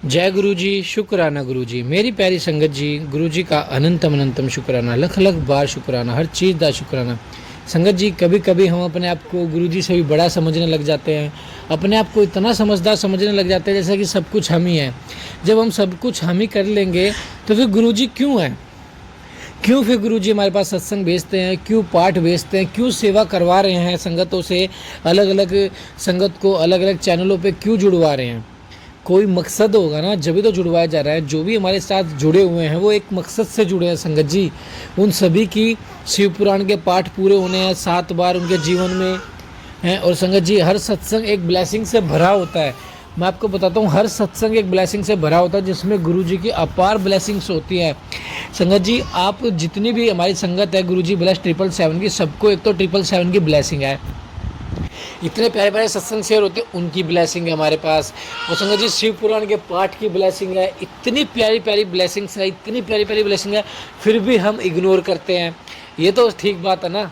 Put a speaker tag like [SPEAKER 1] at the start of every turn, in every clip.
[SPEAKER 1] जय गुरु जी, शुक्राना गुरु जी, मेरी प्यारी संगत जी, गुरु जी का अनंतम अनंतम शुक्राना, लख लख बार शुक्राना, हर चीज़ का शुक्राना। संगत जी, कभी कभी हम अपने आप को गुरु जी से भी बड़ा समझने लग जाते हैं, अपने आप को इतना समझदार समझने लग जाते हैं जैसे कि सब कुछ हम ही हैं। जब हम सब कुछ हम ही कर लेंगे तो फिर गुरु जी क्यों हैं? क्यों फिर गुरु जी हमारे पास सत्संग भेजते हैं, क्यों पाठ भेजते हैं, क्यों सेवा करवा रहे हैं संगतों से, अलग अलग संगत को अलग अलग चैनलों पे क्यों जुड़वा रहे हैं? कोई मकसद होगा ना, जब भी तो जुड़वाया जा रहा है। जो भी हमारे साथ जुड़े हुए हैं वो एक मकसद से जुड़े हैं संगत जी। उन सभी की शिव पुराण के पाठ पूरे होने हैं 7 बार उनके जीवन में हैं। और संगत जी, हर सत्संग एक ब्लेसिंग से भरा होता है। मैं आपको बताता हूँ, हर सत्संग एक ब्लेसिंग से भरा होता है जिसमें गुरु जी की अपार ब्लेसिंग्स होती है। संगत जी, आप जितनी भी हमारी संगत है गुरु जी ब्लेस 777 की, सबको एक तो 777 की ब्लेसिंग है। इतने प्यारे प्यारे सत्संग शेयर होते हैं, उनकी ब्लेसिंग है हमारे पास। और संगत जी, शिव पुराण के पाठ की ब्लेसिंग है। इतनी प्यारी प्यारी ब्लेसिंग्स है, इतनी प्यारी प्यारी ब्लेसिंग है, फिर भी हम इग्नोर करते हैं। ये तो ठीक बात है ना?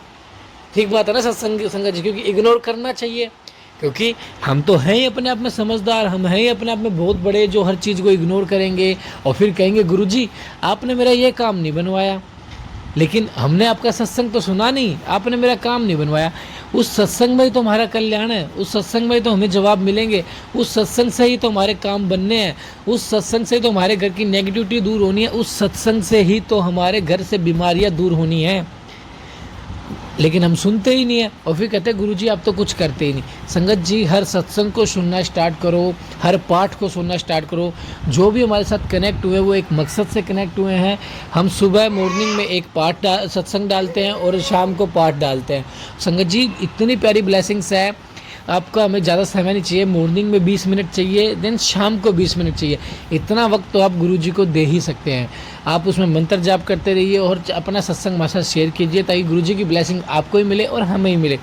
[SPEAKER 1] ठीक बात है ना सत्संग संगत जी? क्योंकि इग्नोर करना चाहिए, क्योंकि हम तो हैं ही अपने आप में समझदार, हम हैं ही अपने आप में बहुत बड़े जो हर चीज़ को इग्नोर करेंगे और फिर कहेंगे गुरु जी आपने मेरा ये काम नहीं बनवाया। लेकिन हमने आपका सत्संग तो सुना नहीं, आपने मेरा काम नहीं बनवाया। उस सत्संग में ही तो हमारा कल्याण है, उस सत्संग में ही तो हमें जवाब मिलेंगे, उस सत्संग से ही तो हमारे काम बनने हैं, उस सत्संग से ही तो हमारे घर की नेगेटिविटी दूर होनी है, उस सत्संग से ही तो हमारे घर से बीमारियां दूर होनी है। लेकिन हम सुनते ही नहीं है और फिर कहते हैं गुरु जी आप तो कुछ करते ही नहीं। संगत जी, हर सत्संग को सुनना स्टार्ट करो, हर पाठ को सुनना स्टार्ट करो। जो भी हमारे साथ कनेक्ट हुए वो एक मकसद से कनेक्ट हुए हैं। हम सुबह मॉर्निंग में एक सत्संग डालते हैं और शाम को पाठ डालते हैं। संगत जी, इतनी प्यारी ब्लेसिंग्स है। आपका हमें ज़्यादा समय नहीं चाहिए, मॉर्निंग में 20 मिनट चाहिए, देन शाम को 20 मिनट चाहिए। इतना वक्त तो आप गुरु जी को दे ही सकते हैं। आप उसमें मंत्र जाप करते रहिए और अपना सत्संग हमारे साथ शेयर कीजिए ताकि गुरु जी की ब्लेसिंग आपको ही मिले और हमें ही मिले।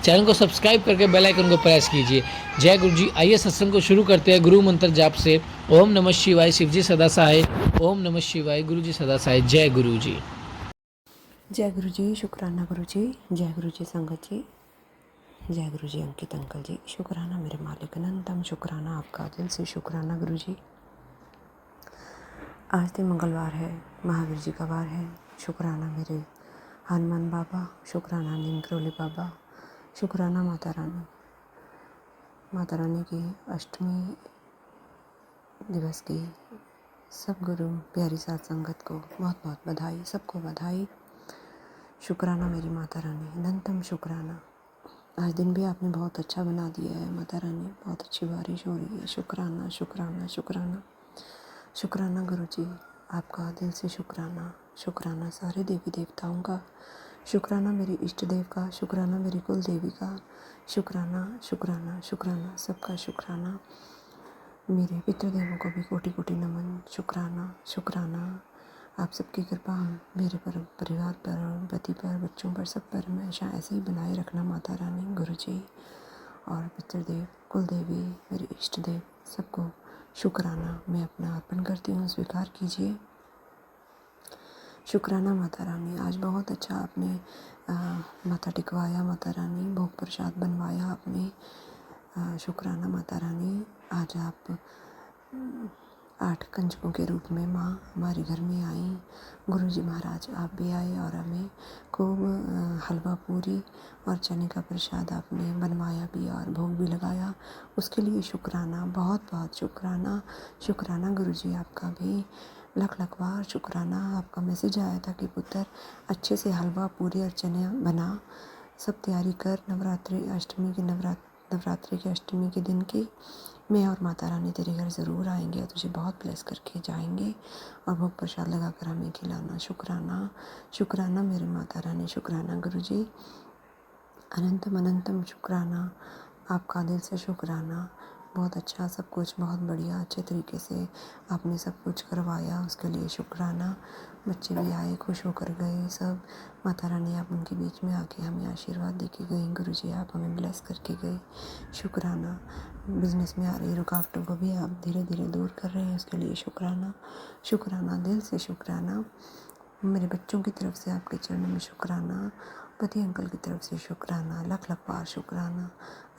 [SPEAKER 1] चैनल को सब्सक्राइब करके बेल आइकन को प्रेस कीजिए। जय गुरु जी। आइए सत्संग को शुरू करते हैं गुरु मंत्र जाप से। ओम नमः शिवाय, शिव जी सदा सहाय। ओम नमः शिवाय, गुरु जी सदा सहाय। जय गुरु जी।
[SPEAKER 2] जय गुरु जी, शुक्राना गुरु जी। जय गुरु जी संगत जी। जय गुरु जी अंकित अंकल जी। शुक्राना मेरे मालिक, अनंतम शुक्राना, आपका दिल से शुक्राना गुरु जी। आज दिन मंगलवार है, महावीर जी का वार है। शुक्राना मेरे हनुमान बाबा, शुक्राना नीम करोली बाबा, शुक्राना माता रानी। माता रानी की अष्टमी दिवस की सब गुरु प्यारी साथ संगत को बहुत बहुत बधाई, सबको बधाई। शुक्राना मेरी माता रानी, अनंतम शुक्राना। आज दिन भी आपने बहुत अच्छा बना दिया है माता रानी, बहुत अच्छी बारिश हो रही है। शुक्राना शुक्राना शुक्राना। शुक्राना गुरु जी, आपका दिल से शुक्राना। शुक्राना सारे देवी देवताओं का, शुक्राना मेरे इष्ट देव का, शुक्राना मेरी कुल देवी का। शुक्राना शुक्राना शुक्राना, सबका शुक्राना। मेरे पितृदेवों को भी कोटि कोटि नमन। शुक्राना शुक्राना। आप सबकी कृपा मेरे पर, परिवार पर, पति पर, बच्चों पर, सब पर हमेशा ऐसे ही बनाए रखना माता रानी, गुरु जी और पितृदेव, कुल देवी, मेरे इष्ट देव, सबको शुक्राना मैं अपना अर्पण करती हूँ, स्वीकार कीजिए। शुक्राना माता रानी, आज बहुत अच्छा आपने माथा टिकवाया माता रानी, भोग प्रसाद बनवाया आपने। शुक्राना माता रानी, आज आप 8 कंजकों के रूप में माँ हमारे घर में आई। गुरु जी महाराज आप भी आए और हमें खूब हलवा पूरी और चने का प्रसाद आपने बनवाया भी और भोग भी लगाया। उसके लिए शुक्राना, बहुत बहुत शुक्राना। शुक्राना गुरु जी आपका भी लख लख बार शुक्राना। आपका मैसेज आया था कि पुत्र अच्छे से हलवा पूरी और चने बना, सब तैयारी कर, नवरात्रि की अष्टमी के दिन की मैं और माता रानी तेरे घर ज़रूर आएंगे और तुझे बहुत ब्लेस करके जाएंगे और भोग प्रसाद लगा कर हमें खिलाना। शुक्राना शुक्राना मेरे माता रानी, शुक्राना गुरु जी, अनंतम अनंतम शुक्राना। आपका दिल से शुक्राना। बहुत अच्छा, सब कुछ बहुत बढ़िया, अच्छे तरीके से आपने सब कुछ करवाया, उसके लिए शुक्राना। बच्चे भी आए, खुश होकर गए सब। माता रानी आप उनके बीच में आके हमें आशीर्वाद दे के गई। गुरु जी आप हमें ब्लेस करके गए, शुक्राना। बिजनेस में आ रही रुकावटों को भी आप धीरे धीरे दूर कर रहे हैं, उसके लिए शुक्राना। शुक्राना, दिल से शुक्राना। मेरे बच्चों की तरफ से आपके चरणों में शुक्राना, पति अंकल की तरफ से शुक्राना, लख लख बार शुक्राना,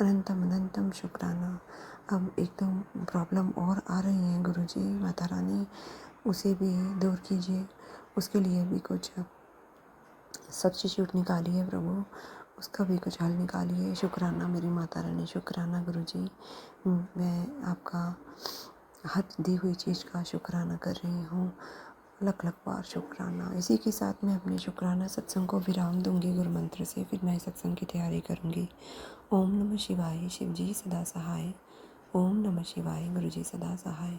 [SPEAKER 2] अनंतम अनंतम शुक्राना। अब एकदम प्रॉब्लम और आ रही है गुरुजी, माता रानी उसे भी दूर कीजिए, उसके लिए भी कुछ सब्स्टिट्यूट निकालिए प्रभु, उसका भी कुछ हल निकालिए। शुक्राना मेरी माता रानी, शुक्राना गुरुजी, मैं आपका हर दी हुई चीज़ का शुक्राना कर रही हूँ, लख लख बार शुक्राना। इसी के साथ मैं अपने शुक्राना सत्संग को विराम दूंगी गुरु मंत्र से, फिर मैं सत्संग की तैयारी करूंगी। ओम नमः शिवाय, शिव जी सदा सहाय। ओम नमः शिवाय, गुरु जी सदा सहाय।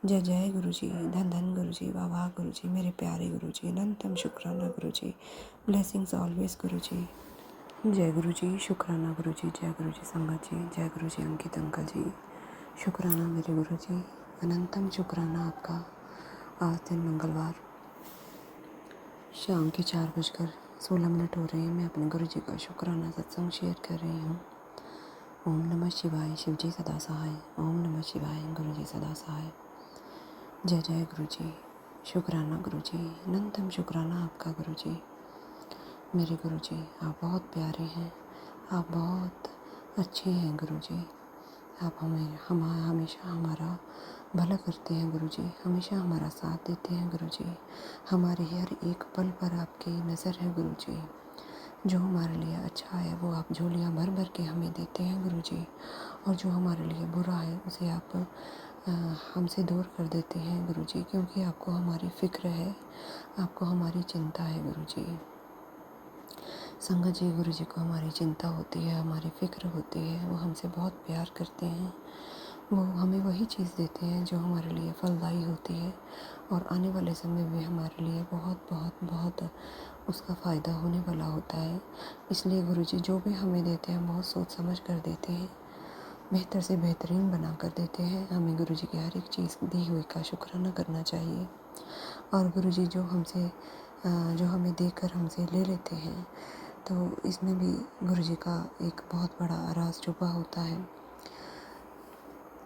[SPEAKER 2] जय जय गुरु जी, धन धन गुरु जी, वाह वाह गुरु जी, मेरे प्यारे गुरु जी, अनंतम शुक्राना गुरु जी, ब्लेसिंग्स ऑलवेज गुरु जी। जय गुरु जी, शुक्राना गुरु जी, जय गुरु जी संगत जी, जय गुरु जी अंकित अंकल जी, शुक्राना मेरे गुरु जी, अनंतम शुक्राना आपका। आज दिन मंगलवार शाम के 4:16 हो रहे हैं, मैं अपने गुरु जी का शुक्राना सत्संग शेयर कर रही हूँ। ओम नमः शिवाय, शिव जी सदा सहाय। ओम नमः शिवाय, गुरु जी सदा सहाय। जय जय गुरु जी, शुक्राना गुरु जी, अनंतम शुक्राना आपका गुरु जी। मेरे गुरु जी आप बहुत प्यारे हैं, आप बहुत अच्छे हैं गुरु जी। आप हमेशा हमारा भला करते हैं गुरु जी, हमेशा हमारा साथ देते हैं गुरु जी। हमारे हर एक पल पर आपकी नज़र है गुरु जी। जो हमारे लिए अच्छा है वो आप झोलियाँ भर भर के हमें देते हैं गुरु जी, और जो हमारे लिए बुरा है उसे आप हमसे दूर कर देते हैं गुरु जी, क्योंकि आपको हमारी फ़िक्र है, आपको हमारी चिंता है गुरु जी। संगत जी गुरु जी को हमारी चिंता होती है, हमारी फ़िक्र होती है, वो हमसे बहुत प्यार करते हैं, वो हमें वही चीज़ देते हैं जो हमारे लिए फलदायी होती है, और आने वाले समय में हमारे लिए बहुत बहुत बहुत उसका फ़ायदा होने वाला होता है। इसलिए गुरु जी जो भी हमें देते हैं बहुत सोच समझ कर देते हैं, बेहतर से बेहतरीन बना कर देते हैं। हमें गुरु जी की हर एक चीज़ दी हुई का शुक्राना करना चाहिए। और गुरु जी जो हमें देकर हमसे ले लेते हैं, तो इसमें भी गुरु जी का एक बहुत बड़ा राज छुपा होता है।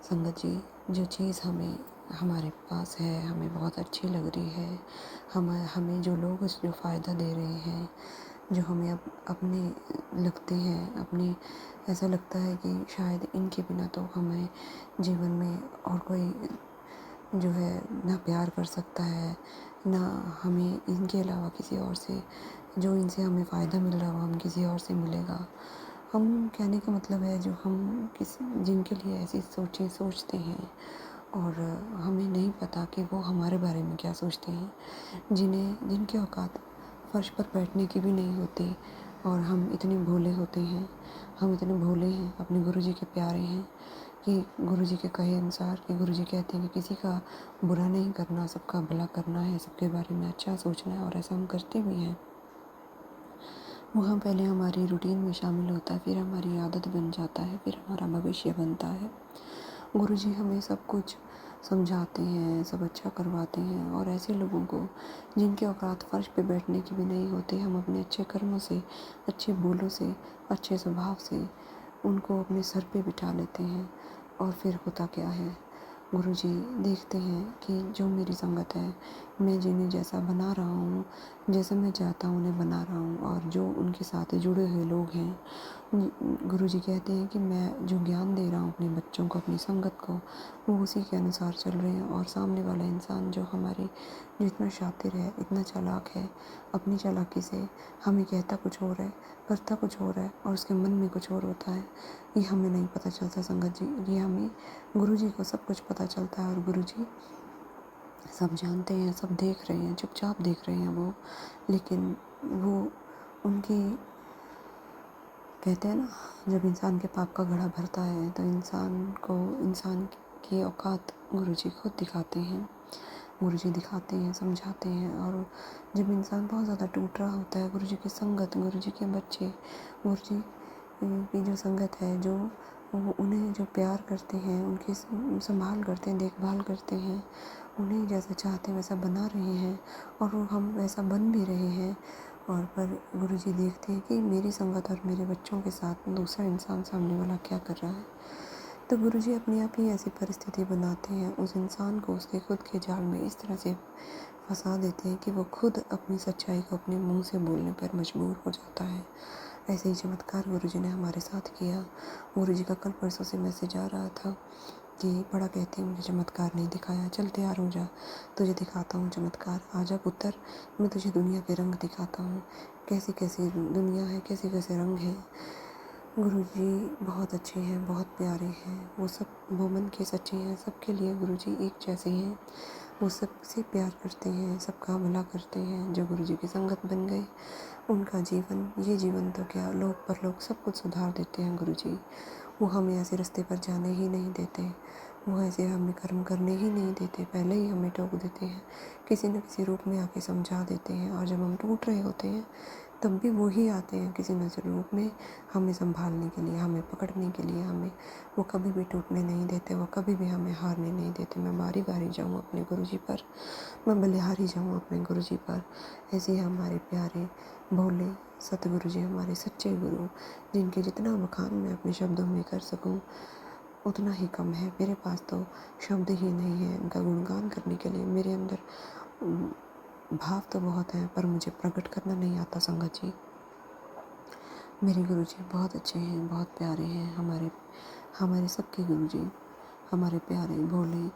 [SPEAKER 2] संगत जी जो चीज़ हमारे पास है, हमें बहुत अच्छी लग रही है, हमें जो लोग जो फ़ायदा दे रहे हैं, जो हमें अपने लगते हैं, अपने ऐसा लगता है कि शायद इनके बिना तो हमें जीवन में और कोई जो है ना प्यार कर सकता है, ना हमें इनके अलावा किसी और से, जो इनसे हमें फ़ायदा मिल रहा हो हम किसी और से मिलेगा। हम कहने का मतलब है जो हम किसी जिनके लिए ऐसी सोचें सोचते हैं, और हमें नहीं पता कि वो हमारे बारे में क्या सोचते हैं, जिनकी औकात फर्श पर बैठने की भी नहीं होती, और हम इतने भोले होते हैं, हम इतने भोले हैं, अपने गुरु जी के प्यारे हैं कि गुरु जी के कहे अनुसार, कि गुरु जी कहते हैं कि किसी का बुरा नहीं करना, सबका भला करना है, सबके बारे में अच्छा सोचना है, और ऐसा हम करते भी हैं। वहाँ पहले हमारी रूटीन में शामिल होता है, फिर हमारी आदत बन जाता है, फिर हमारा भविष्य बनता है। गुरु जी हमें सब कुछ समझाते हैं, सब अच्छा करवाते हैं, और ऐसे लोगों को जिनके औकात फर्श पे बैठने की भी नहीं होती, हम अपने अच्छे कर्मों से, अच्छे बोलों से, अच्छे स्वभाव से उनको अपने सर पे बिठा लेते हैं। और फिर होता क्या है, गुरु जी देखते हैं कि जो मेरी संगत है, मैं जिन्हें जैसा बना रहा हूँ, जैसे मैं चाहता हूँ उन्हें बना रहा हूँ, और जो उनके साथ जुड़े हुए लोग हैं, गुरु जी कहते हैं कि मैं जो ज्ञान दे रहा हूँ अपने बच्चों को, अपनी संगत को, वो उसी के अनुसार चल रहे हैं। और सामने वाला इंसान जो इतना शातिर है, इतना चालाक है, अपनी चालाकी से हमें कहता कुछ और है, करता कुछ और है, और उसके मन में कुछ और होता है, ये हमें नहीं पता चलता संगत जी। ये हमें गुरु जी को सब कुछ पता चलता है, और गुरु जी सब जानते हैं, सब देख रहे हैं, चुपचाप देख रहे हैं वो। लेकिन वो उनकी कहते हैं ना, जब इंसान के पाप का घड़ा भरता है तो इंसान की औकात गुरु जी खुद दिखाते हैं। गुरु जी दिखाते हैं, समझाते हैं। और जब इंसान बहुत ज़्यादा टूट रहा होता है, गुरु जी की संगत, गुरु जी के बच्चे, गुरु जी की जो संगत है, जो उन्हें जो प्यार करते हैं, उनकी संभाल करते हैं, देखभाल करते हैं, उन्हें जैसा चाहते हैं वैसा बना रहे हैं, और वो हम वैसा बन भी रहे हैं। और पर गुरु जी देखते हैं कि मेरी संगत और मेरे बच्चों के साथ दूसरा इंसान सामने वाला क्या कर रहा है, तो गुरु जी अपने आप ही ऐसी परिस्थिति बनाते हैं, उस इंसान को उसके खुद के जाल में इस तरह से फंसा देते हैं कि वो खुद अपनी सच्चाई को अपने मुंह से बोलने पर मजबूर हो जाता है। ऐसे ही चमत्कार गुरुजी ने हमारे साथ किया। गुरुजी का कल परसों से मैसेज आ रहा था कि बड़ा कहती है मुझे चमत्कार नहीं दिखाया, चल तैयार हो जा, तुझे दिखाता हूँ चमत्कार, आजा पुत्र, मैं तुझे दुनिया के रंग दिखाता हूँ, कैसी कैसी दुनिया है, कैसे कैसे रंग हैं। गुरुजी बहुत अच्छे हैं, बहुत प्यारे हैं, वो मन के सच्चे हैं, सबके लिए गुरुजी एक जैसे हैं। वो सबसे प्यार करते हैं, सबका भला करते हैं। जो गुरुजी की संगत बन गए उनका जीवन, ये जीवन तो क्या, लोक परलोक सब कुछ सुधार देते हैं गुरुजी। वो हमें ऐसे रास्ते पर जाने ही नहीं देते, वो ऐसे हमें कर्म करने ही नहीं देते, पहले ही हमें टोक देते हैं, किसी न किसी रूप में आके समझा देते हैं। और जब हम टूट रहे होते हैं तब भी वो ही आते हैं किसी न किसी रूप में हमें संभालने के लिए, हमें पकड़ने के लिए। हमें वो कभी भी टूटने नहीं देते, वो कभी भी हमें हारने नहीं देते। मैं बारी बारी जाऊँ अपने गुरुजी पर, मैं बलिहारी जाऊँ अपने गुरुजी पर। ऐसे ही हमारे प्यारे भोले सतगुरु जी, हमारे सच्चे गुरु, जिनके जितना बखान मैं अपने शब्दों में कर सकूं उतना ही कम है। मेरे पास तो शब्द ही नहीं है इनका गुणगान करने के लिए। मेरे अंदर भाव तो बहुत हैं पर मुझे प्रकट करना नहीं आता संगत जी। मेरे गुरु जी बहुत अच्छे हैं, बहुत प्यारे हैं, हमारे सबके गुरु जी, हमारे प्यारे भोले,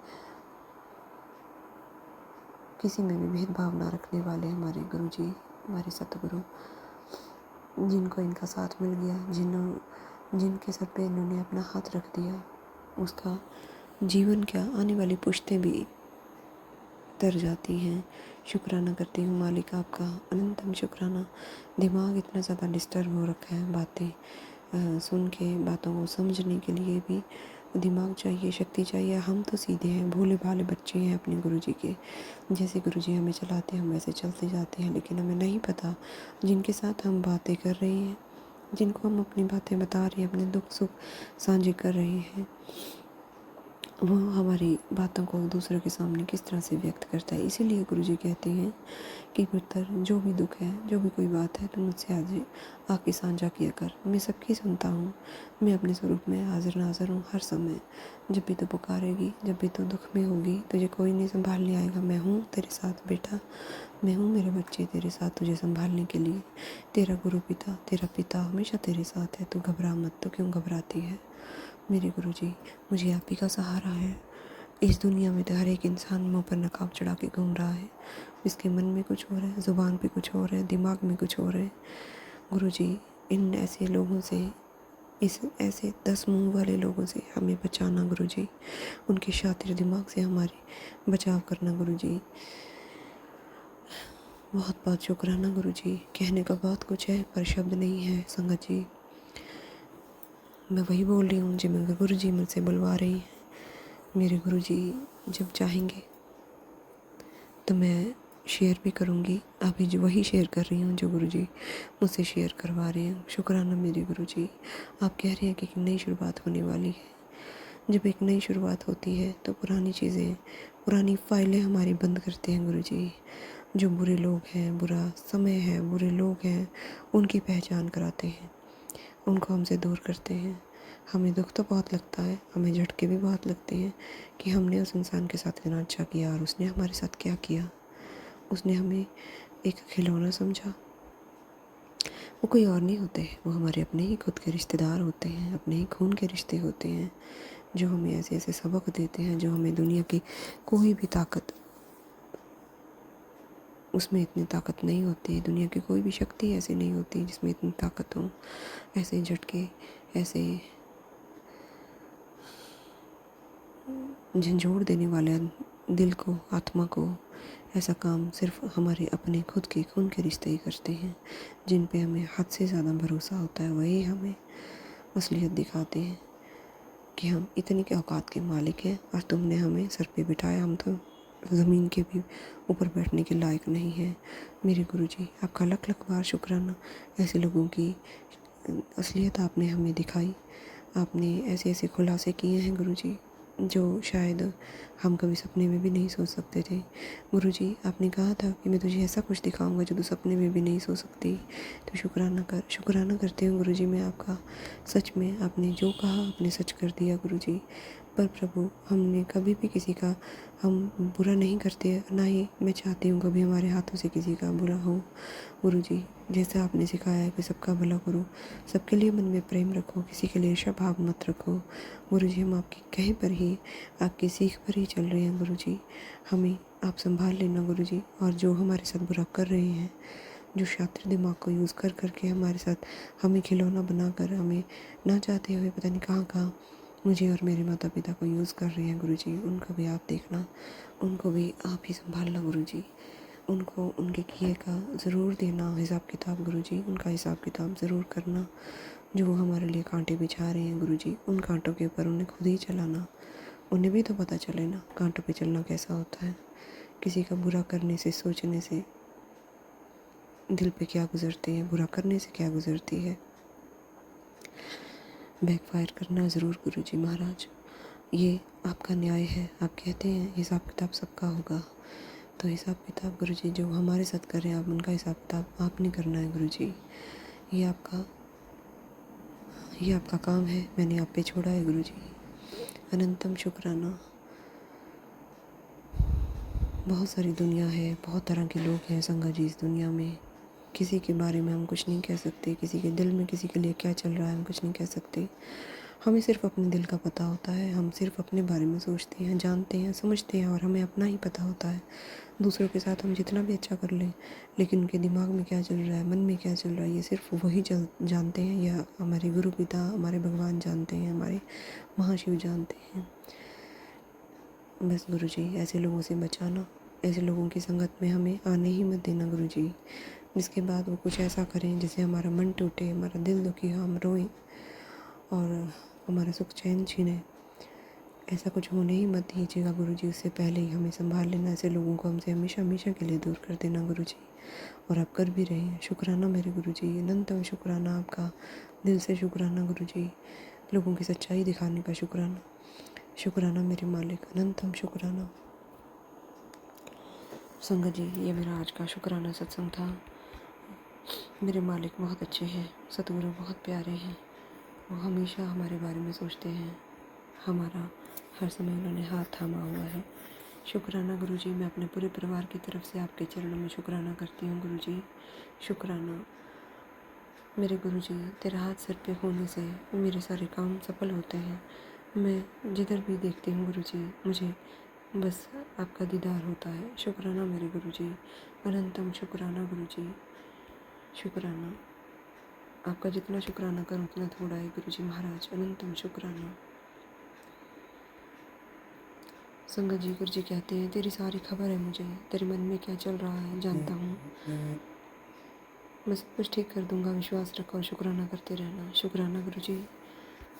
[SPEAKER 2] किसी में भी भेदभाव ना रखने वाले हमारे गुरु जी, हमारे सतगुरु, जिनको इनका साथ मिल गया, जिनके सर पे इन्होंने अपना हाथ रख दिया, उसका जीवन क्या, आने वाली पुश्तें भी तर जाती हैं। शुक्राना करती हूँ मालिक आपका, अनंतम शुक्राना। दिमाग इतना ज़्यादा डिस्टर्ब हो रखा है, बातें सुन के, बातों को समझने के लिए भी दिमाग चाहिए, शक्ति चाहिए। हम तो सीधे हैं, भोले भाले बच्चे हैं अपने गुरुजी के। जैसे गुरुजी हमें चलाते हैं हम वैसे चलते जाते हैं, लेकिन हमें नहीं पता जिनके साथ हम बातें कर रहे हैं, जिनको हम अपनी बातें बता रहे हैं, अपने दुख सुख साझे कर रहे हैं, वो हमारी बातों को दूसरों के सामने किस तरह से व्यक्त करता है। इसीलिए गुरुजी कहते हैं कि पुत्र, जो भी दुख है, जो भी कोई बात है, तुम मुझसे आज आके साझा किया कर, मैं सबकी सुनता हूँ। मैं अपने स्वरूप में हाजिर नाज़र हूँ हर समय। जब भी तू पुकारेगी, जब भी तू दुख में होगी, तुझे कोई नहीं संभालने आएगा। मैं हूँ तेरे साथ बेटा, मैं हूँ मेरे बच्चे तेरे साथ, तुझे संभालने के लिए। तेरा गुरु पिता, तेरा पिता हमेशा तेरे साथ है। तू घबरा मत। तो क्यों घबराती है मेरे गुरुजी? मुझे आप ही का सहारा है। इस दुनिया में तो हर एक इंसान मुँह पर नकाब चढ़ा के घूम रहा है। इसके मन में कुछ और है, ज़ुबान पे कुछ और है, दिमाग में कुछ और है। गुरुजी, इन ऐसे लोगों से, इस ऐसे 10 मुंह वाले लोगों से हमें बचाना गुरुजी। उनके शातिर दिमाग से हमारे बचाव करना गुरुजी। बहुत बहुत शुक्राना गुरुजी। कहने का बहुत कुछ है पर शब्द नहीं है संगत जी। मैं वही बोल रही हूँ जो मेरे गुरुजी मुझसे बुलवा रही हैं। मेरे गुरुजी जब चाहेंगे तो मैं शेयर भी करूँगी। अभी जो वही शेयर कर रही हूँ जो गुरुजी मुझसे शेयर करवा रहे हैं। शुक्राना मेरे गुरुजी। आप कह रहे हैं कि एक नई शुरुआत होने वाली है। जब एक नई शुरुआत होती है तो पुरानी चीज़ें, पुरानी फाइलें हमारी बंद करते हैं गुरुजी। जो बुरे लोग हैं, बुरा समय है, बुरे लोग हैं, उनकी पहचान कराते हैं, उनको हमसे दूर करते हैं। हमें दुख तो बहुत लगता है, हमें झटके भी बहुत लगते हैं कि हमने उस इंसान के साथ इतना अच्छा किया और उसने हमारे साथ क्या किया। उसने हमें एक खिलौना समझा। वो कोई और नहीं होते, वो हमारे अपने ही खुद के रिश्तेदार होते हैं, अपने ही खून के रिश्ते होते हैं, जो हमें ऐसे ऐसे सबक देते हैं, जो हमें दुनिया की कोई भी ताकत, उसमें इतनी ताकत नहीं होती। दुनिया की कोई भी शक्ति ऐसी नहीं होती जिसमें इतनी ताकत हो। ऐसे झटके, ऐसे झंझोड़ देने वाले दिल को, आत्मा को, ऐसा काम सिर्फ हमारे अपने खुद के खून के रिश्ते ही करते हैं। जिन पे हमें हद से ज़्यादा भरोसा होता है वही हमें असलियत दिखाते हैं कि हम इतनी के औकात के मालिक हैं और तुमने हमें सर पे बिठाया, हम तो ज़मीन के भी ऊपर बैठने के लायक नहीं है। मेरे गुरुजी, आपका लख लख बार शुक्राना। ऐसे लोगों की असलियत आपने हमें दिखाई। आपने ऐसे ऐसे खुलासे किए हैं गुरुजी जो शायद हम कभी सपने में भी नहीं सोच सकते थे। गुरुजी, आपने कहा था कि मैं तुझे ऐसा कुछ दिखाऊंगा जो तू सपने में भी नहीं सोच सकती। तो शुक्राना कर। शुक्राना करती हूँ गुरुजी मैं आपका। सच में आपने जो कहा आपने सच कर दिया गुरुजी। पर प्रभु हमने कभी भी किसी का हम बुरा नहीं करते, ना ही मैं चाहती हूँ कभी हमारे हाथों से किसी का बुरा हो। गुरु जी, जैसा आपने सिखाया है कि सबका भला करो, सबके लिए मन में प्रेम रखो, किसी के लिए ईर्ष्या भाव मत रखो। गुरु जी, हम आपके कहे पर ही, आपकी सीख पर ही चल रहे हैं। गुरु जी, हमें आप संभाल लेना गुरु जी। और जो हमारे साथ बुरा कर रहे हैं, जो शातिर दिमाग को यूज़ कर करके हमारे साथ हमें खिलौना बनाकर, हमें ना चाहते हुए पता नहीं कहाँ कहाँ मुझे और मेरे माता पिता को यूज़ कर रहे हैं गुरु जी, उनको भी आप देखना, उनको भी आप ही संभालना गुरु जी। उनको उनके किए का ज़रूर देना हिसाब किताब गुरु जी, उनका हिसाब किताब ज़रूर करना। जो वो हमारे लिए कांटे बिछा रहे हैं गुरु जी, उन कांटों के ऊपर उन्हें खुद ही चलाना। उन्हें भी तो पता चले ना कांटों पे चलना कैसा होता है। किसी का बुरा करने से, सोचने से दिल पे क्या गुजरती है, बुरा करने से क्या गुजरती है। बैकफायर करना ज़रूर गुरु जी महाराज, ये आपका न्याय है। आप कहते हैं हिसाब किताब सबका होगा, तो हिसाब किताब गुरु जी जो हमारे साथ कर रहे हैं, आप उनका हिसाब किताब आपने करना है गुरु जी। ये आपका काम है, मैंने आप पे छोड़ा है गुरु जी। अनंतम शुक्राना। बहुत सारी दुनिया है, बहुत तरह के लोग हैं संगा जी इस दुनिया में। किसी के बारे में हम कुछ नहीं कह सकते, किसी के दिल में किसी के लिए क्या चल रहा है हम कुछ नहीं कह सकते। हमें सिर्फ अपने दिल का पता होता है, हम सिर्फ अपने बारे में सोचते हैं, जानते हैं, समझते हैं, और हमें अपना ही पता होता है। दूसरों के साथ हम जितना भी अच्छा कर लें, लेकिन उनके दिमाग में क्या चल रहा है, मन में क्या चल रहा है, ये सिर्फ वही जानते हैं, या हमारे गुरु पिता, हमारे भगवान जानते हैं, हमारे महाशिव जानते हैं। बस गुरु जी, ऐसे लोगों से बचाना, ऐसे लोगों की संगत में हमें आने ही मत देना गुरु जी, जिसके बाद वो कुछ ऐसा करें जिससे हमारा मन टूटे, हमारा दिल दुखी हो, हम रोएं और हमारा सुख चैन छीने। ऐसा कुछ होने ही मत दीजिएगा गुरु जी। उससे पहले ही हमें संभाल लेना, ऐसे लोगों को हमसे हमेशा हमेशा के लिए दूर कर देना गुरु जी। और आप कर भी रहे हैं। शुक्राना मेरे गुरु जी, अनंतम शुक्राना आपका, दिल से शुक्राना गुरु जी। लोगों की सच्चाई दिखाने का शुक्राना, शुक्राना मेरे मालिक, अनंतम शुक्राना। संगत जी, ये मेरा आज का शुक्राना सत्संग था। मेरे मालिक बहुत अच्छे हैं, सतगुरु बहुत प्यारे हैं, वो हमेशा हमारे बारे में सोचते हैं, हमारा हर समय उन्होंने हाथ थामा हुआ है। शुक्राना गुरु जी, मैं अपने पूरे परिवार की तरफ से आपके चरणों में शुक्राना करती हूँ गुरु जी। शुक्राना मेरे गुरु जी, तेरा हाथ सिर पे होने से मेरे सारे काम सफल होते हैं। मैं जिधर भी देखती हूँ गुरु जी, मुझे बस आपका दीदार होता है। शुक्राना मेरे गुरु जी, अनंतम शुक्राना गुरु जी। शुक्राना, आपका जितना शुक्राना करूँ उतना थोड़ा है गुरु जी महाराज, अनंतम शुक्राना। संगत जी, गुरु जी कहते हैं तेरी सारी खबर है मुझे, तेरे मन में क्या चल रहा है जानता हूँ, मैं सब कुछ ठीक कर दूंगा, विश्वास रखो और शुक्राना करते रहना। शुक्राना गुरु जी,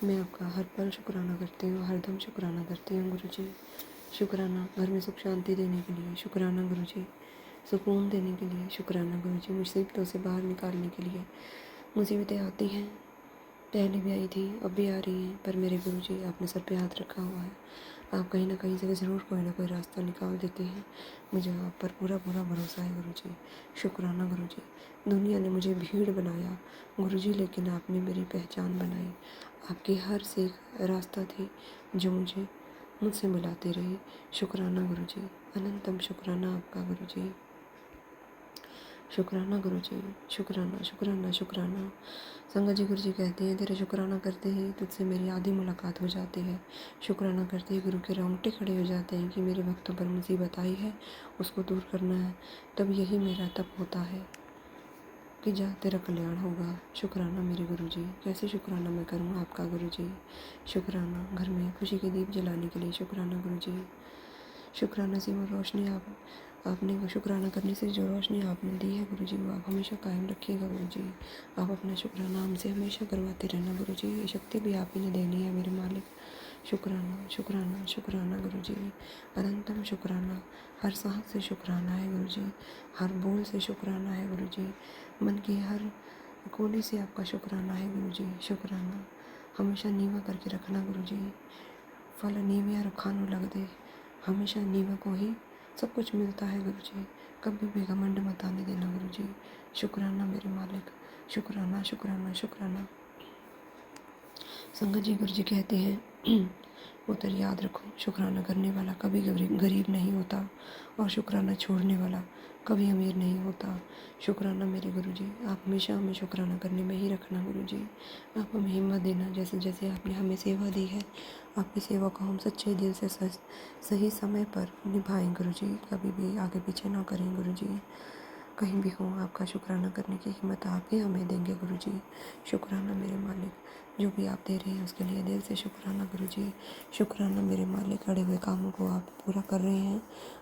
[SPEAKER 2] मैं आपका हर पल शुक्राना करती हूँ, हरदम शुक्राना करती हूँ गुरु जी। शुक्राना घर में सुख शांति देने के लिए, शुक्राना गुरु जी, सुकून देने के लिए, शुक्राना गुरु जी, मुसीबतों से बाहर निकालने के लिए। मुसीबतें आती हैं, पहले भी आई थी, अब भी आ रही हैं, पर मेरे गुरु जी आपने सर पे हाथ रखा हुआ है। आप कहीं ना कहीं से ज़रूर कोई ना कोई रास्ता निकाल देते हैं। मुझे आप पर पूरा पूरा भरोसा है गुरु जी। शुक्राना गुरु जी। दुनिया ने मुझे भीड़ बनाया गुरु जी, लेकिन आपने मेरी पहचान बनाई। आपकी हर सीख रास्ता थी जो मुझसे मिलाते रहे। शुक्राना गुरु जी, अनंतम शुक्राना आपका गुरु जी। शुक्राना गुरु जी, शुक्राना शुक्राना शुक्राना। संगत जी, गुरु जी कहते हैं तेरे शुक्राना करते ही तुझसे मेरी आधी मुलाकात हो जाती है। शुक्राना करते ही गुरु के रोंगटे खड़े हो जाते हैं कि मेरे भक्तों पर मुसीबत आई है, उसको दूर करना है। तब यही मेरा तप होता है कि जा तेरा कल्याण होगा। शुक्राना मेरे गुरु जी, कैसे शुक्राना मैं करूँ आपका गुरु जी। शुक्राना घर में खुशी के दीप जलाने के लिए, शुक्राना गुरु जी। शुक्राना से वो रोशनी आपने वो शुक्राना करने से जो रोशनी आपने दी है गुरु जी, वो आप हमेशा कायम रखिएगा गुरु जी। आप अपना शुक्राना हमसे हमेशा करवाते रहना गुरु जी, ये शक्ति भी आप ही ने देनी है मेरे मालिक। शुक्राना शुक्राना शुक्राना गुरु जी, अनंतम शुक्राना। हर सांस से शुक्राना है गुरु जी, हर बोल से शुक्राना है गुरु जी, मन की हर कोने से आपका शुक्राना है गुरु जी। शुक्राना हमेशा नीवा करके रखना गुरु जी, फल नीविया रुखानु लग दे, हमेशा नीवा को ही सब कुछ मिलता है गुरु जी, कभी भी घमंड मत आने देना गुरु जी। शुक्राना मेरे मालिक, शुक्राना शुक्राना शुक्राना। संगत जी, गुरु जी कहते हैं पुत्र याद रखो, शुक्राना करने वाला कभी गरीब नहीं होता और शुक्राना छोड़ने वाला कभी अमीर नहीं होता। शुक्राना मेरे गुरुजी, आप हमेशा हमें शुक्राना करने में ही रखना गुरुजी। आप हमें हिम्मत देना, जैसे जैसे आपने हमें सेवा दी है, आपकी सेवा को हम सच्चे दिल से सही समय पर निभाएं गुरुजी। कभी भी आगे पीछे ना करें गुरुजी। कहीं भी हो, आपका शुक्राना करने की हिम्मत आप ही हमें देंगे गुरुजी। शुक्राना मेरे मालिक, जो भी आप दे रहे हैं उसके लिए दिल से शुक्राना गुरुजी। शुक्राना मेरे मालिक, अड़े हुए कामों को आप पूरा कर रहे हैं,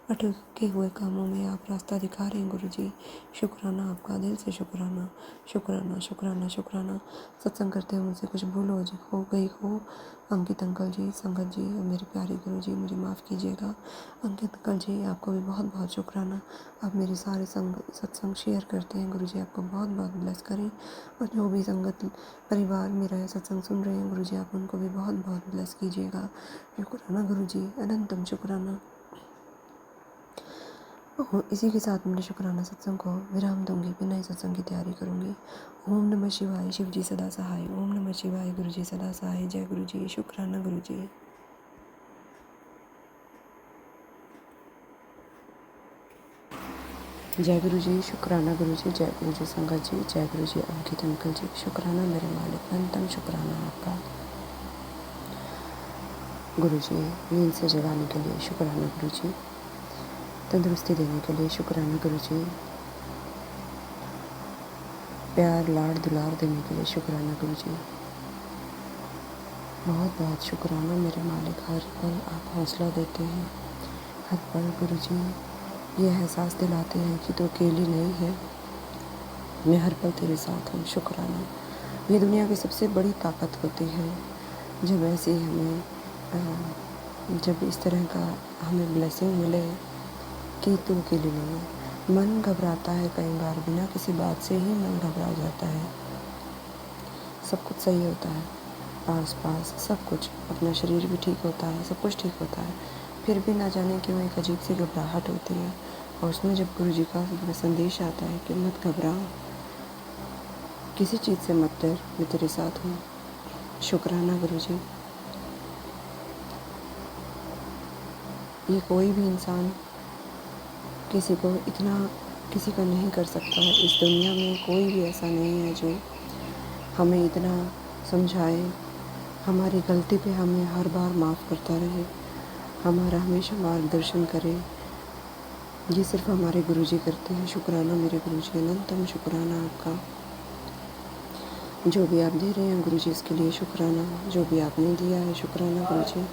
[SPEAKER 2] अटके हुए कामों में आप रास्ता दिखा रहे हैं गुरुजी। शुक्राना आपका, दिल से शुक्राना। शुक्राना शुक्राना शुक्राना। सत्संग करते हुए मुझसे कुछ भूल हो गई हो, अंकित अंकल जी, संगत जी और मेरे प्यारे गुरुजी, मुझे माफ़ कीजिएगा। अंकित अंकल जी, आपको भी बहुत बहुत शुक्राना। आप मेरे सारे सत्संग शेयर करते हैं गुरुजी, आपको बहुत बहुत ब्लेस करें। और जो भी संगत परिवार मेरा है सत्संग सुन रहे हैं गुरुजी, आप उनको भी बहुत बहुत ब्लेस कीजिएगा। शुक्राना गुरुजी, अनंतम शुक्राना। और इसी के साथ मेरे शुक्राना सत्संग को विराम दूंगी, फिर नए सत्संग की तैयारी करूंगी। ओम नमः शिवाय, शिव जी सदा सहाय। ओम नमः शिवाय, गुरु जी सदा सहाय। जय गुरु जी, शुक्राना गुरु जी। जय गुरु जी, शुक्राना गुरु जी। जय गुरु जी संगत जी। जय गुरु जी अंकित अंकल जी। शुक्राना मेरे मालिक, अंतम शुक्राना आपका गुरु जी। नींद से जगाने के लिए शुक्राना गुरु जी। तंदुरुस्ती देने के लिए शुक्राना गुरु जी। प्यार लाड़ दुलार देने के लिए शुक्राना गुरु जी। बहुत बहुत शुक्राना मेरे मालिक, हर पल आप हौसला देते हैं, हर पल गुरु जी ये एहसास दिलाते हैं कि तो अकेली नहीं है, मैं हर पल तेरे साथ हूँ। शुक्राना, ये दुनिया की सबसे बड़ी ताकत होती है जब ऐसी जब इस तरह का हमें ब्लेसिंग मिले कि तू अकेली नहीं है। मन घबराता है कई बार, बिना किसी बात से ही मन घबरा जाता है। सब कुछ सही होता है, आस पास सब कुछ, अपना शरीर भी ठीक होता है, सब कुछ ठीक होता है, फिर भी ना जाने क्यों एक अजीब सी घबराहट होती है। और उसमें जब गुरु जी का संदेश आता है कि मत घबरा, किसी चीज़ से मत डर, मैं तेरे साथ हूँ। शुक्राना गुरु जी। ये कोई भी इंसान किसी का नहीं कर सकता है। इस दुनिया में कोई भी ऐसा नहीं है जो हमें इतना समझाए, हमारी गलती पे हमें हर बार माफ़ करता रहे, हमारा हमेशा मार्गदर्शन करे। ये सिर्फ हमारे गुरुजी करते हैं। शुक्राना मेरे गुरुजी, अनंतम शुक्राना आपका। जो भी आप दे रहे हैं गुरुजी इसके लिए शुक्राना, जो भी आपने दिया है शुक्राना गुरुजी,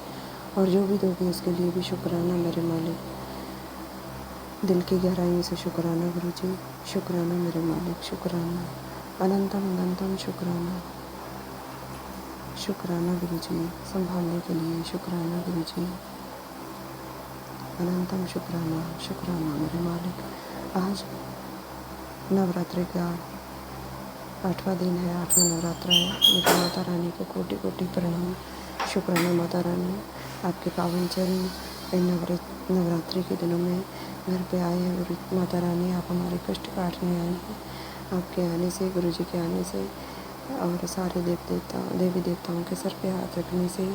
[SPEAKER 2] और जो भी दोगे उसके लिए भी शुक्राना मेरे मालिक। दिल की गहराइयों से शुक्राना गुरुजी, शुक्राना मेरे मालिक, शुक्राना, अनंतम अनंतम शुक्राना। शुक्राना गुरुजी, संभालने के लिए शुक्राना गुरुजी, अनंतम शुक्राना। शुक्राना मेरे मालिक। आज नवरात्रि का 8वां दिन है, 8वां नवरात्र है। मेरी माता रानी को कोटि कोटि प्रणाम। शुक्राना माता रानी, आपके पावन चरण इन नवरात्रि के दिनों में घर पे आए हैं। गुरु माता रानी, आप हमारे कष्ट काटने आए हैं। आपके आने से, गुरु जी के आने से और सारे देवी देवताओं के सर पे हाथ रखने से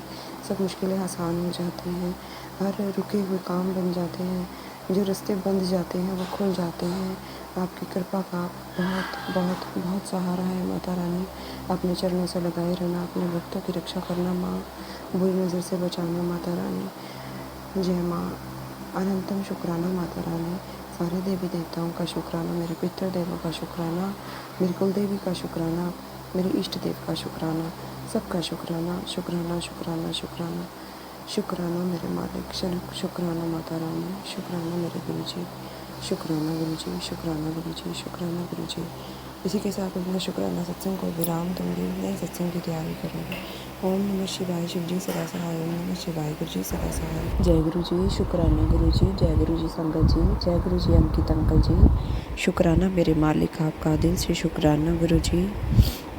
[SPEAKER 2] सब मुश्किलें आसान हो जाती हैं। हर रुके हुए काम बन जाते हैं, जो रास्ते बंद जाते हैं वो खुल जाते हैं। आपकी कृपा का बहुत बहुत बहुत सहारा है माता रानी। अपने चरणों से लगाए रहना, अपने भक्तों की रक्षा करना माँ, बुरी नज़र से बचाना माता रानी। जय माँ, अनंतम शुक्राना माता रानी। सारे देवी देवताओं का शुक्राना, मेरे पितृ देवों का शुक्राना, मेरी कुल देवी का शुक्राना, मेरे इष्ट देव का शुक्राना, सबका शुक्राना। शुक्राना शुक्राना शुक्राना शुक्राना मेरे मालिक, शुक्राना माता रानी, शुक्राना मेरे गुरु जी, शुक्राना गुरु जी, शुक्राना गुरु जी, शुक्राना गुरु जी। इसी के साथ मैं शुक्राना सत्संग को विराम दूंगी, नए सत्संग की तैयारी करूँगी। ओम नमः शिवाय, शिव जी सदा सहाय। ओम नमः शिवाय, गुरु जी सदा सहाय। जय गुरु जी, शुक्राना गुरु जी। जय गुरु जी संगत जी। जय गुरु जी अंकित अंकल जी। शुक्राना मेरे मालिक, आपका दिल से शुक्राना गुरु जी।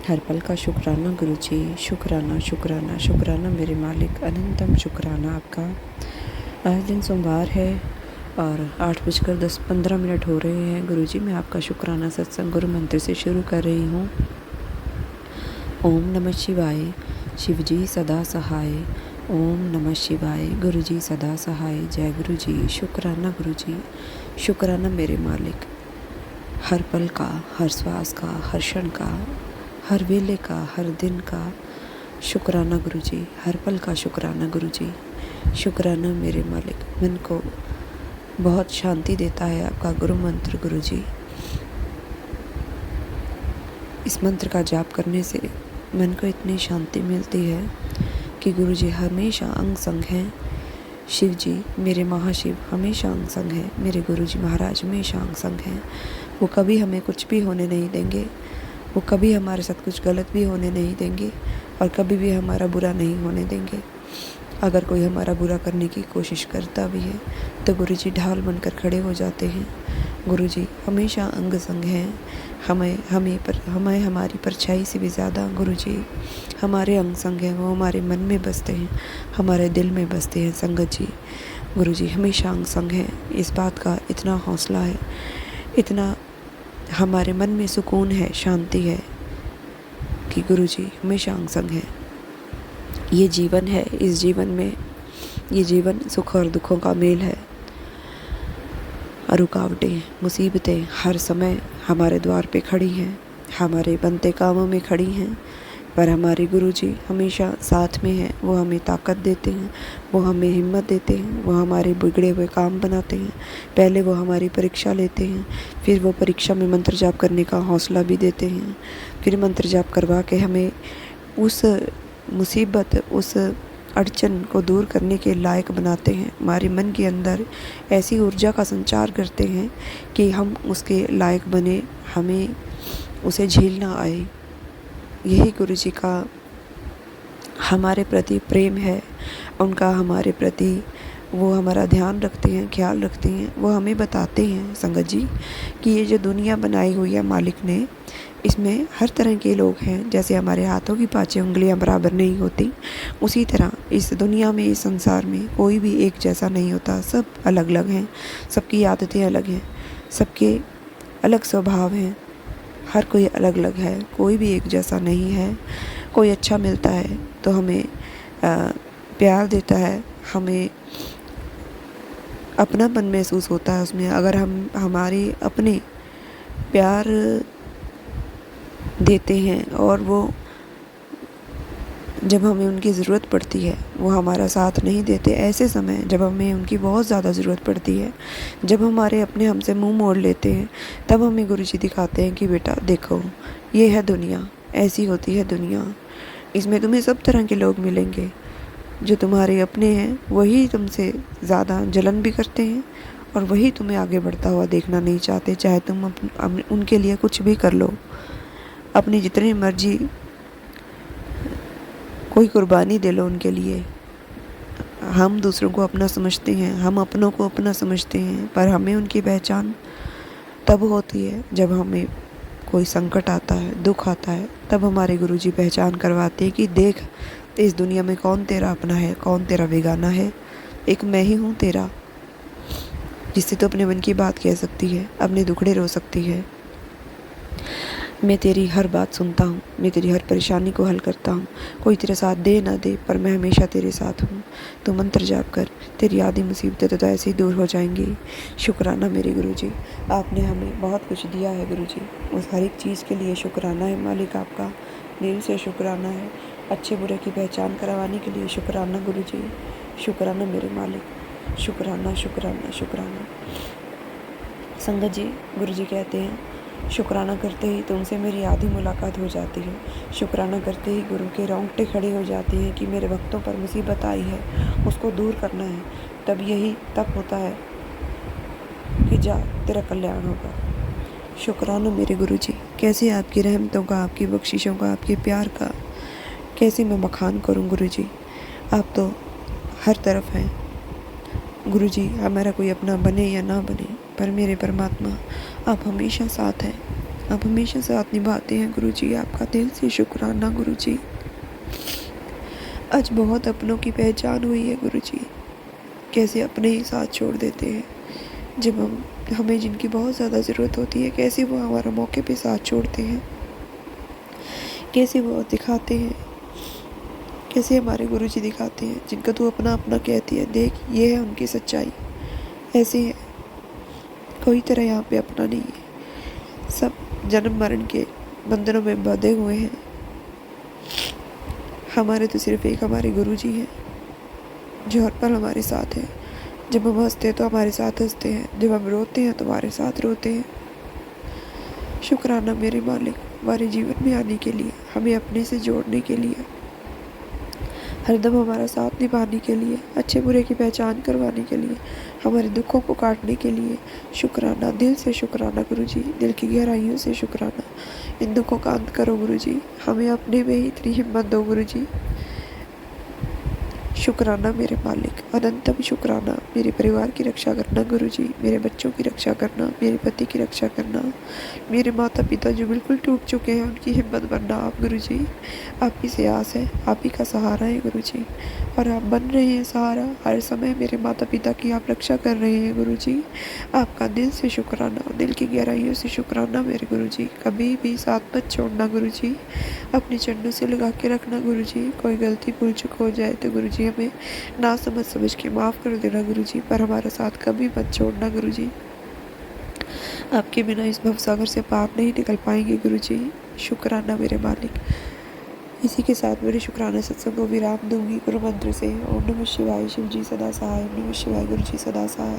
[SPEAKER 2] हर पल का शुक्राना गुरु जी। शुक्राना शुक्राना शुक्राना मेरे मालिक, अनंतम शुक्राना आपका। आज दिन सोमवार है और 8:10-15 हो रहे हैं। गुरु जी, मैं आपका शुक्राना सत्संग गुरु मंत्र से शुरू कर रही हूँ। ओम नमः शिवाय, शिव जी सदा सहाय। ओम नमः शिवाय। गुरु जी सदा सहाय। जय गुरु जी। शुक्राना गुरु जी, शुक्राना मेरे मालिक। हर पल का, हर श्वास का, हर क्षण का, हर वेले का, हर दिन का शुक्राना गुरु जी। हर पल का शुक्राना गुरु जी। शुक्राना मेरे मालिक। मन को बहुत शांति देता है आपका गुरु मंत्र गुरु जी। इस मंत्र का जाप करने से मन को इतनी शांति मिलती है कि गुरु जी हमेशा अंग संग हैं। शिव जी मेरे महाशिव हमेशा अंग संग हैं। मेरे गुरु जी महाराज हमेशा अंग संग हैं। वो कभी हमें कुछ भी होने नहीं देंगे। वो कभी हमारे साथ कुछ गलत भी होने नहीं देंगे और कभी भी हमारा बुरा नहीं होने देंगे। अगर कोई हमारा बुरा करने की कोशिश करता भी है तो गुरु जी ढाल बनकर खड़े हो जाते हैं। गुरु जी हमेशा अंग संग हैं। हमें हमारी परछाई से भी ज़्यादा गुरु जी हमारे अंग संग हैं। वो हमारे मन में बसते हैं, हमारे दिल में बसते हैं संगत जी। गुरु जी हमेशा अंग संग हैं। इस बात का इतना हौसला है, इतना हमारे मन में सुकून है, शांति है कि गुरु जी हमेशा अंग संग हैं। ये जीवन है, इस जीवन में ये जीवन सुख और दुखों का मेल है। रुकावटें, मुसीबतें हर समय हमारे द्वार पे खड़ी हैं, हमारे बनते कामों में खड़ी हैं, पर हमारे गुरु जी हमेशा साथ में हैं। वो हमें ताकत देते हैं, वो हमें हिम्मत देते हैं, वो हमारे बिगड़े हुए काम बनाते हैं। पहले वो हमारी परीक्षा लेते हैं, फिर वो परीक्षा में मंत्र जाप करने का हौसला भी देते हैं, फिर मंत्र जाप करवा के हमें उस मुसीबत, उस अड़चन को दूर करने के लायक बनाते हैं। हमारे मन के अंदर ऐसी ऊर्जा का संचार करते हैं कि हम उसके लायक बने, हमें उसे झेलना आए। यही गुरु जी का हमारे प्रति प्रेम है। उनका हमारे प्रति वो हमारा ध्यान रखते हैं, ख्याल रखते हैं। वो हमें बताते हैं संगत जी कि ये जो दुनिया बनाई हुई है मालिक ने, इसमें हर तरह के लोग हैं। जैसे हमारे हाथों की 5 उंगलियां बराबर नहीं होती, उसी तरह इस दुनिया में, इस संसार में कोई भी एक जैसा नहीं होता। सब अलग अलग हैं, सबकी आदतें अलग हैं, सबके अलग स्वभाव हैं, हर कोई अलग अलग है, कोई भी एक जैसा नहीं है। कोई अच्छा मिलता है तो हमें प्यार देता है, हमें अपनापन महसूस होता है उसमें। अगर हम हमारी अपने प्यार देते हैं और वो जब हमें उनकी ज़रूरत पड़ती है वो हमारा साथ नहीं देते, ऐसे समय जब हमें उनकी बहुत ज़्यादा ज़रूरत पड़ती है, जब हमारे अपने हमसे मुंह मोड़ लेते हैं, तब हमें गुरु जी दिखाते हैं कि बेटा देखो, ये है दुनिया, ऐसी होती है दुनिया। इसमें तुम्हें सब तरह के लोग मिलेंगे। जो तुम्हारे अपने हैं वही तुमसे ज़्यादा जलन भी करते हैं और वही तुम्हें आगे बढ़ता हुआ देखना नहीं चाहते। चाहे तुम उनके लिए कुछ भी कर लो, अपनी जितनी मर्जी कोई कुर्बानी दे लो उनके लिए। हम दूसरों को अपना समझते हैं, हम अपनों को अपना समझते हैं, पर हमें उनकी पहचान तब होती है जब हमें कोई संकट आता है, दुख आता है, तब हमारे गुरुजी पहचान करवाते हैं कि देख, इस दुनिया में कौन तेरा अपना है, कौन तेरा बेगाना है। एक मैं ही हूँ तेरा, जिससे तो अपने मन की बात कह सकती है, अपने दुखड़े रो सकती है। मैं तेरी हर बात सुनता हूँ, मैं तेरी हर परेशानी को हल करता हूँ। कोई तेरा साथ दे ना दे, पर मैं हमेशा तेरे साथ हूँ। तो मंत्र जाप कर, तेरी आधी मुसीबतें तो ऐसे ही दूर हो जाएंगी। शुक्राना मेरे गुरुजी, आपने हमें बहुत कुछ दिया है गुरुजी। उस हर एक चीज़ के लिए शुक्राना है मालिक, आपका दिल से शुक्राना है। अच्छे बुरे की पहचान करवाने के लिए शुक्राना गुरुजी, शुक्राना मेरे मालिक, शुक्राना शुक्राना शुक्राना। संगत जी, गुरुजी कहते हैं शुक्राना करते ही तुमसे मेरी आधी मुलाकात हो जाती है। शुक्राना करते ही गुरु के रोंगटे खड़े हो जाते हैं कि मेरे वक्तों पर मुसीबत आई है, उसको दूर करना है। तब होता है कि जा, तेरा कल्याण होगा। शुक्राना मेरे गुरु जी, कैसे आपकी रहमतों का, आपकी बख्शिशों का, आपके प्यार का कैसे मैं बखान करूं गुरु जी। आप तो हर तरफ हैं गुरु जी। हमारा कोई अपना बने या ना बने, पर मेरे परमात्मा आप हमेशा साथ हैं, आप हमेशा साथ निभाते हैं गुरु जी। आपका दिल से शुक्राना गुरु जी। आज बहुत अपनों की पहचान हुई है गुरु जी, कैसे अपने ही साथ छोड़ देते हैं जब हमें जिनकी बहुत ज़्यादा ज़रूरत होती है। कैसे वो हमारा मौके पे साथ छोड़ते हैं, कैसे वो दिखाते हैं कैसे हमारे गुरु जी दिखाते हैं, जिनको तू अपना अपना कहती है, देख ये है उनकी सच्चाई, ऐसी है, कोई तरह यहाँ पे अपना नहीं है, सब जन्म मरण के बंधनों में बंधे हुए हैं। हमारे तो सिर्फ एक हमारे गुरु जी हैं जो हर पल हमारे साथ हैं। जब हम हंसते हैं तो हमारे साथ हंसते हैं, जब हम रोते हैं तो हमारे साथ रोते हैं। शुक्राना मेरे मालिक, हमारे जीवन में आने के लिए, हमें अपने से जोड़ने के लिए, हरदम हमारा साथ निभाने के लिए, अच्छे बुरे की पहचान करवाने के लिए, हमारे दुखों को काटने के लिए। शुक्राना, दिल से शुक्राना गुरु जी, दिल की गहराइयों से शुक्राना। इन दुखों का अंत करो गुरु जी, हमें अपने में ही इतनी हिम्मत दो गुरु जी। शुक्राना मेरे मालिक, अनंतम शुक्राना। मेरे परिवार की रक्षा करना गुरु जी, मेरे बच्चों की रक्षा करना, मेरे पति की रक्षा करना, मेरे माता पिता जो बिल्कुल टूट चुके हैं उनकी हिम्मत बनना आप गुरु जी। आप ही से आस है, आप ही का सहारा है गुरु जी, और आप बन रहे हैं सहारा। हर समय मेरे माता पिता की आप रक्षा कर रहे हैं गुरु जी। आपका दिल से शुक्राना, दिल की गहराइयों से शुक्राना मेरे गुरु जी। कभी भी साथ मत छोड़ना गुरु जी, अपने चरणों से लगा के रखना गुरु जी। कोई गलती भूल चूक हो जाए तो गुरु जी हमें ना समझ के माफ़ कर देना गुरु जी, पर हमारा साथ कभी मत छोड़ना गुरु जी। आपके बिना इस भवसागर से पार नहीं निकल पाएंगे गुरु जी। शुक्राना मेरे मालिक। इसी के साथ मेरे शुक्राना सत्संग को विराम दूंगी गुरु मंत्र से। ओम नमः शिवाय, शिव जी सदा सहाय। ओम नमः शिवाय, गुरु जी सदा सहाय।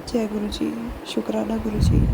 [SPEAKER 2] जय गुरु जी। शुक्राना गुरु जी।